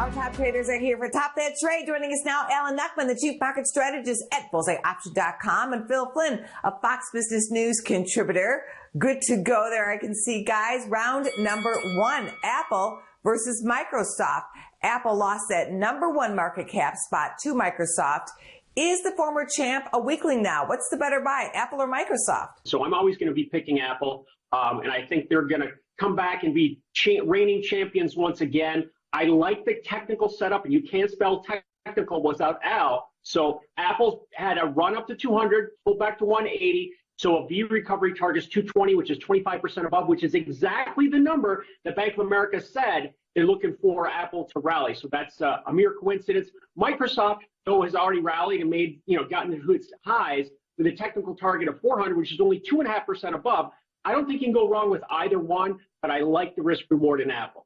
Our top traders are here for Top That Trade. Joining us now, Alan Nuckman, the Chief Market Strategist at BullseyeOptions.com, and Phil Flynn, a Fox Business News contributor. Good to go there, I can see, guys. Round number one, Apple versus Microsoft. Apple lost that number one market cap spot to Microsoft. Is the former champ a weakling now? What's the better buy, Apple or Microsoft? So I'm always going to be picking Apple, and I think they're going to come back and be reigning champions once again. I like the technical setup, and you can't spell technical without Al. So Apple had a run up to 200, pulled back to 180. So a V recovery target is 220, which is 25% above, which is exactly the number that Bank of America said they're looking for Apple to rally. So that's a mere coincidence. Microsoft, though, has already rallied and made, gotten to its highs with a technical target of 400, which is only 2.5% above. I don't think you can go wrong with either one, but I like the risk reward in Apple.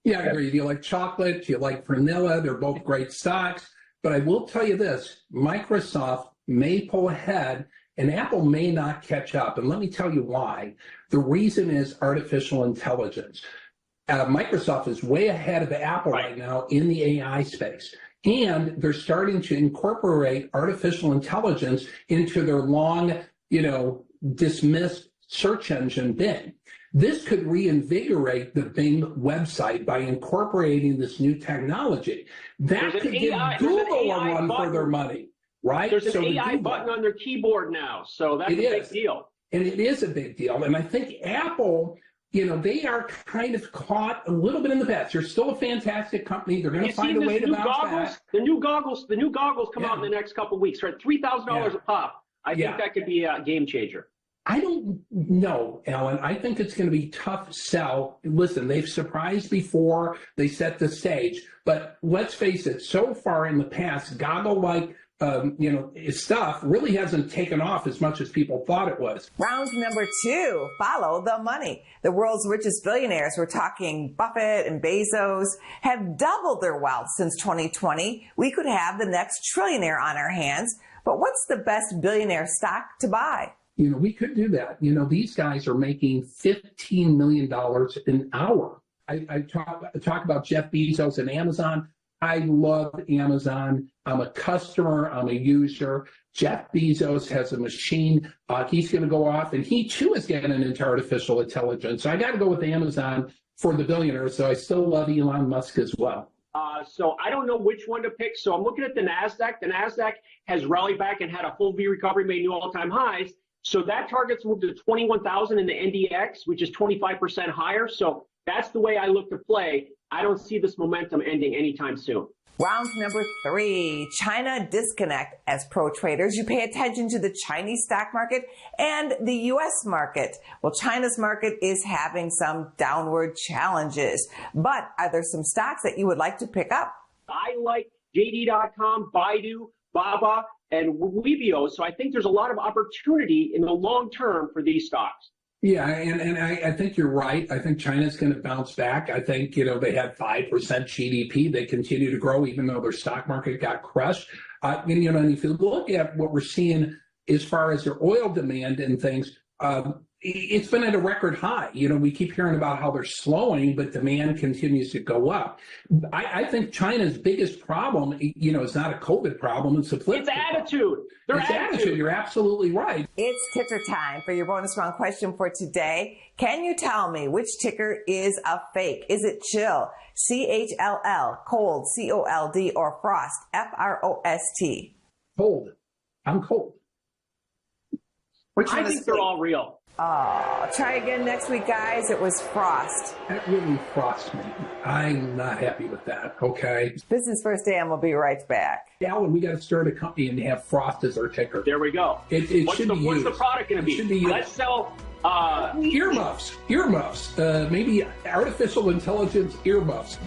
Yeah, I agree. Do you like chocolate? Do you like vanilla? They're both great stocks. But I will tell you this, Microsoft may pull ahead and Apple may not catch up. And let me tell you why. The reason is artificial intelligence. Microsoft is way ahead of Apple right now in the AI space. And they're starting to incorporate artificial intelligence into their long, dismissed search engine Bing. This could reinvigorate the Bing website by incorporating this new technology. That could give Google a run for their money, right? There's an AI button on their keyboard now, so that's a big deal. And it is a big deal. And I think Apple, they are kind of caught a little bit in the past. They're still a fantastic company. They're going to find a way to bounce back. The new goggles come out in the next couple of weeks, right? $3,000 a pop. I think that could be a game changer. I don't know, Alan. I think it's going to be tough sell. Listen, they've surprised before. They set the stage. But let's face it, so far in the past, goggle-like stuff really hasn't taken off as much as people thought it was. Round number two, follow the money. The world's richest billionaires, we're talking Buffett and Bezos, have doubled their wealth since 2020. We could have the next trillionaire on our hands. But what's the best billionaire stock to buy? We could do that. These guys are making $15 million an hour. I talk about Jeff Bezos and Amazon. I love Amazon. I'm a customer. I'm a user. Jeff Bezos has a machine. He's going to go off, and he too is getting into artificial intelligence. So I got to go with Amazon for the billionaires. So I still love Elon Musk as well. So I don't know which one to pick. So I'm looking at the NASDAQ. The NASDAQ has rallied back and had a full V recovery, made new all-time highs. So that target's moved to 21,000 in the NDX, which is 25% higher. So that's the way I look to play. I don't see this momentum ending anytime soon. Round number three, China disconnect. As pro traders, you pay attention to the Chinese stock market and the U.S. market. Well, China's market is having some downward challenges. But are there some stocks that you would like to pick up? I like JD.com, Baidu, Baba, and Weebio. So I think there's a lot of opportunity in the long term for these stocks. Yeah, and I think you're right. I think China's going to bounce back. I think, they had 5% GDP. They continue to grow even though their stock market got crushed. And if you look at what we're seeing as far as their oil demand and things, it's been at a record high. We keep hearing about how they're slowing, but demand continues to go up. I think China's biggest problem, is not a COVID problem. It's a political attitude. It's attitude. You're absolutely right. It's ticker time for your bonus round question for today. Can you tell me which ticker is a fake? Is it Chill, CHLL, Cold, COLD, or Frost, FROST? Cold. I'm cold. I think they're all real. Oh, try again next week, guys. It was Frost. That really frosts me. I'm not happy with that, okay? Business First AM will be right back. Alan, we got to start a company and have Frost as our ticker. There we go. What's the product going to be? Let's sell earmuffs. Maybe artificial intelligence earmuffs.